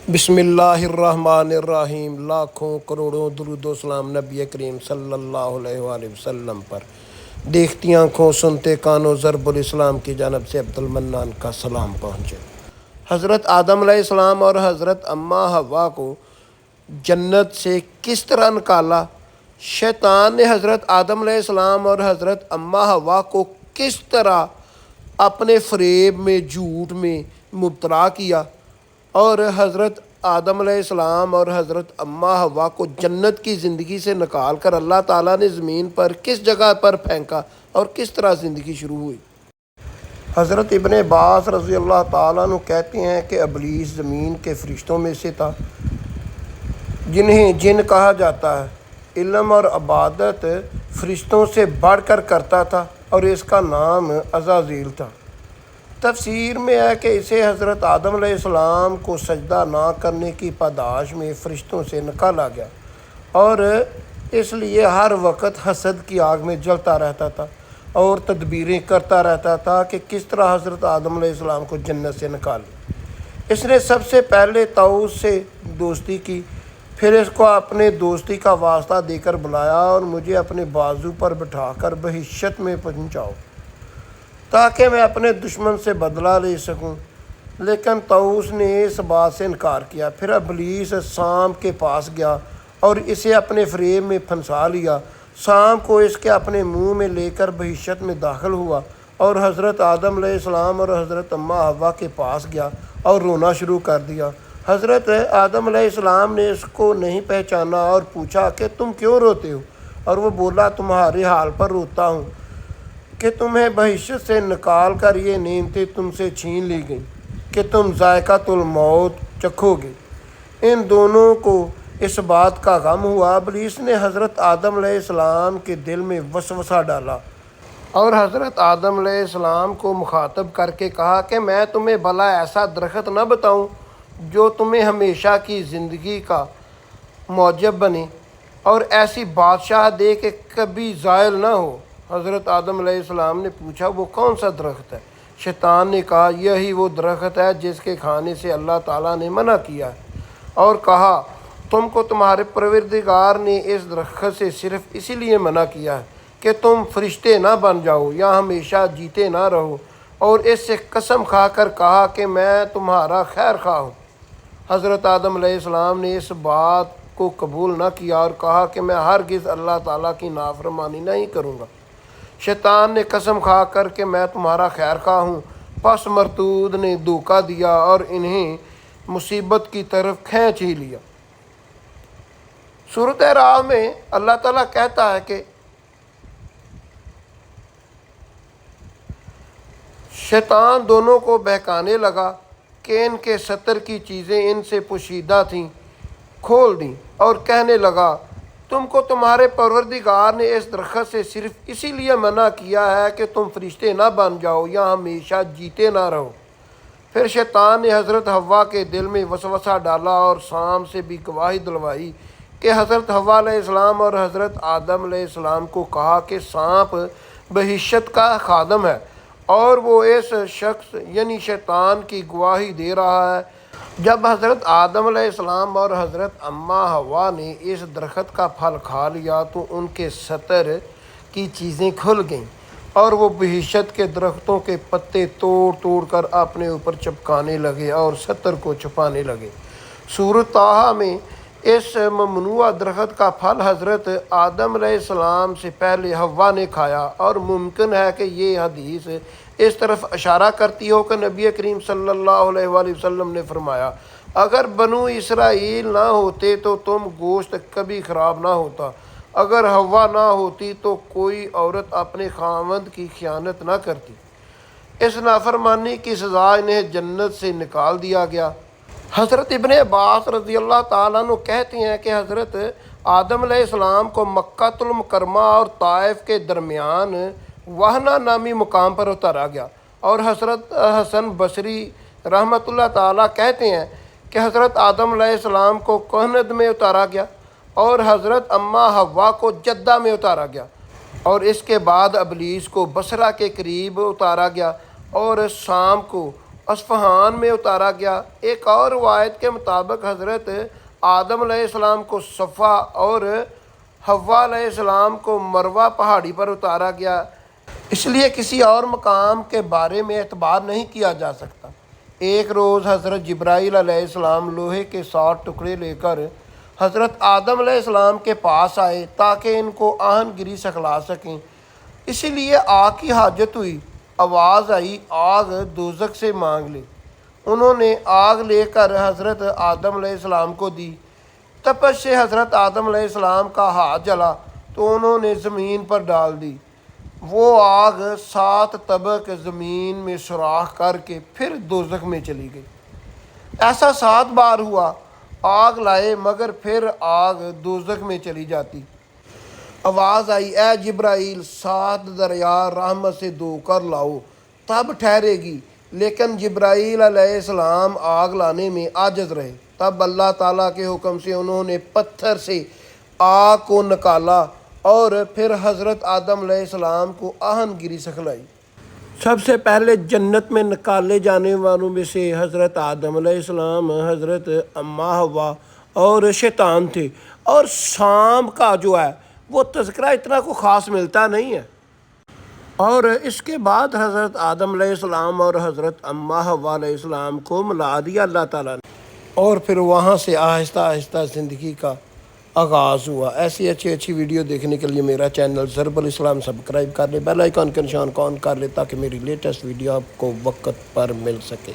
بسم اللہ الرحمن الرحیم۔ لاکھوں کروڑوں درود و سلام نبی کریم صلی اللہ علیہ وآلہ وسلم پر۔ دیکھتی آنکھوں سنتے کانوں ضرب الاسلام کی جانب سے عبد المنان کا سلام پہنچے۔ حضرت آدم علیہ السلام اور حضرت اماں حوا کو جنت سے کس طرح نکالا؟ شیطان نے حضرت آدم علیہ السلام اور حضرت اماں حوا کو کس طرح اپنے فریب میں، جھوٹ میں مبتلا کیا اور حضرت آدم علیہ السلام اور حضرت اماں حوا کو جنت کی زندگی سے نکال کر اللہ تعالیٰ نے زمین پر کس جگہ پر پھینکا اور کس طرح زندگی شروع ہوئی؟ حضرت ابن عباس رضی اللہ تعالیٰ عنہ کہتے ہیں کہ ابلیس زمین کے فرشتوں میں سے تھا جنہیں جن کہا جاتا ہے۔ علم اور عبادت فرشتوں سے بڑھ کر کرتا تھا اور اس کا نام عزازیل تھا۔ تفسیر میں ہے کہ اسے حضرت آدم علیہ السلام کو سجدہ نہ کرنے کی پاداش میں فرشتوں سے نکالا گیا اور اس لیے ہر وقت حسد کی آگ میں جلتا رہتا تھا اور تدبیریں کرتا رہتا تھا کہ کس طرح حضرت آدم علیہ السلام کو جنت سے نکالے۔ اس نے سب سے پہلے طاؤس سے دوستی کی، پھر اس کو اپنے دوستی کا واسطہ دے کر بلایا اور مجھے اپنے بازو پر بٹھا کر بہشت میں پہنچاؤ تاکہ میں اپنے دشمن سے بدلہ لے سکوں، لیکن طاؤس نے اس بات سے انکار کیا۔ پھر ابلیس سام کے پاس گیا اور اسے اپنے فریب میں پھنسا لیا۔ سام کو اس کے اپنے منہ میں لے کر بہشت میں داخل ہوا اور حضرت آدم علیہ السلام اور حضرت اماں حوا کے پاس گیا اور رونا شروع کر دیا۔ حضرت آدم علیہ السلام نے اس کو نہیں پہچانا اور پوچھا کہ تم کیوں روتے ہو؟ اور وہ بولا، تمہارے حال پر روتا ہوں کہ تمہیں بہشت سے نکال کر یہ نعمتیں تم سے چھین لی گئیں کہ تم ذائقۃ الموت چکھو گے۔ ان دونوں کو اس بات کا غم ہوا۔ ابلیس نے حضرت آدم علیہ السلام کے دل میں وسوسہ ڈالا اور حضرت آدم علیہ السلام کو مخاطب کر کے کہا کہ میں تمہیں بھلا ایسا درخت نہ بتاؤں جو تمہیں ہمیشہ کی زندگی کا موجب بنے اور ایسی بادشاہ دے کہ کبھی زائل نہ ہو؟ حضرت آدم علیہ السلام نے پوچھا، وہ کون سا درخت ہے؟ شیطان نے کہا، یہی وہ درخت ہے جس کے کھانے سے اللہ تعالیٰ نے منع کیا ہے، اور کہا تم کو تمہارے پروردگار نے اس درخت سے صرف اسی لیے منع کیا ہے کہ تم فرشتے نہ بن جاؤ یا ہمیشہ جیتے نہ رہو، اور اس سے قسم کھا کر کہا کہ میں تمہارا خیر خواہ ہوں۔ حضرت آدم علیہ السلام نے اس بات کو قبول نہ کیا اور کہا کہ میں ہرگز اللہ تعالیٰ کی نافرمانی نہیں کروں گا۔ شیطان نے قسم کھا کر کہ میں تمہارا خیر خواہ ہوں، پس مردود نے دھوکہ دیا اور انہیں مصیبت کی طرف کھینچ ہی لیا۔ سورۃ اعراف میں اللہ تعالیٰ کہتا ہے کہ شیطان دونوں کو بہکانے لگا کہ ان کے ستر کی چیزیں ان سے پوشیدہ تھیں کھول دیں اور کہنے لگا، تم کو تمہارے پروردگار نے اس درخت سے صرف اسی لیے منع کیا ہے کہ تم فرشتے نہ بن جاؤ یا ہمیشہ جیتے نہ رہو۔ پھر شیطان نے حضرت حوا کے دل میں وسوسہ ڈالا اور سام سے بھی گواہی دلوائی کہ حضرت حوا علیہ السلام اور حضرت آدم علیہ السلام کو کہا کہ سانپ بہشت کا خادم ہے اور وہ اس شخص یعنی شیطان کی گواہی دے رہا ہے۔ جب حضرت آدم علیہ السلام اور حضرت اماں حوا نے اس درخت کا پھل کھا لیا تو ان کے ستر کی چیزیں کھل گئیں اور وہ بہشت کے درختوں کے پتے توڑ توڑ کر اپنے اوپر چپکانے لگے اور ستر کو چھپانے لگے۔ سورۃ طٰہٰ میں اس ممنوع درخت کا پھل حضرت آدم علیہ السلام سے پہلے حوا نے کھایا، اور ممکن ہے کہ یہ حدیث اس طرف اشارہ کرتی ہو کہ نبی کریم صلی اللہ علیہ وآلہ وسلم نے فرمایا، اگر بنو اسرائیل نہ ہوتے تو تم گوشت کبھی خراب نہ ہوتا، اگر حوا نہ ہوتی تو کوئی عورت اپنے خاوند کی خیانت نہ کرتی۔ اس نافرمانی کی سزا انہیں جنت سے نکال دیا گیا۔ حضرت ابن عباس رضی اللہ تعالیٰ عنہ کہتے ہیں کہ حضرت آدم علیہ السلام کو مکہ المکرمہ اور طائف کے درمیان وہنہ نامی مقام پر اتارا گیا، اور حضرت حسن بصری رحمۃ اللہ تعالیٰ کہتے ہیں کہ حضرت آدم علیہ السلام کو کہنت میں اتارا گیا اور حضرت اماں حوا کو جدہ میں اتارا گیا، اور اس کے بعد ابلیس کو بصرہ کے قریب اتارا گیا اور سام کو اصفہان میں اتارا گیا۔ ایک اور روایت کے مطابق حضرت آدم علیہ السلام کو صفا اور حوا علیہ السلام کو مروہ پہاڑی پر اتارا گیا، اس لیے کسی اور مقام کے بارے میں اعتبار نہیں کیا جا سکتا۔ ایک روز حضرت جبرائیل علیہ السلام لوہے کے 60 ٹکڑے لے کر حضرت آدم علیہ السلام کے پاس آئے تاکہ ان کو آہن گری سکھلا سکیں، اسی لیے آگ کی حاجت ہوئی۔ آواز آئی، آگ دوزخ سے مانگ لے۔ انہوں نے آگ لے کر حضرت آدم علیہ السلام کو دی۔ تپش سے حضرت آدم علیہ السلام کا ہاتھ جلا تو انہوں نے زمین پر ڈال دی۔ وہ آگ 7 طبق زمین میں سوراخ کر کے پھر دوزخ میں چلی گئی۔ ایسا 7 بار ہوا، آگ لائے مگر پھر آگ دوزخ میں چلی جاتی۔ آواز آئی، اے جبرائیل 7 دریا رحمت سے دھو کر لاؤ تب ٹھہرے گی، لیکن جبرائیل علیہ السلام آگ لانے میں عاجز رہے۔ تب اللہ تعالیٰ کے حکم سے انہوں نے پتھر سے آگ کو نکالا اور پھر حضرت آدم علیہ السلام کو آہن گری سکھلائی۔ سب سے پہلے جنت میں نکالے جانے والوں میں سے حضرت آدم علیہ السلام، حضرت اماں حوا اور شیطان تھے، اور شام کا جو ہے وہ تذکرہ اتنا کو خاص ملتا نہیں ہے۔ اور اس کے بعد حضرت آدم علیہ السلام اور حضرت اماں حوا علیہ السلام کو ملا دیا اللہ تعالیٰ نے، اور پھر وہاں سے آہستہ آہستہ زندگی کا آغاز ہوا۔ ایسی اچھی ویڈیو دیکھنے کے لیے میرا چینل ضرب الاسلام سبسکرائب کر لیں، بیل آئیکن کا نشان کو آن کر لیں تاکہ میری لیٹسٹ ویڈیو آپ کو وقت پر مل سکے۔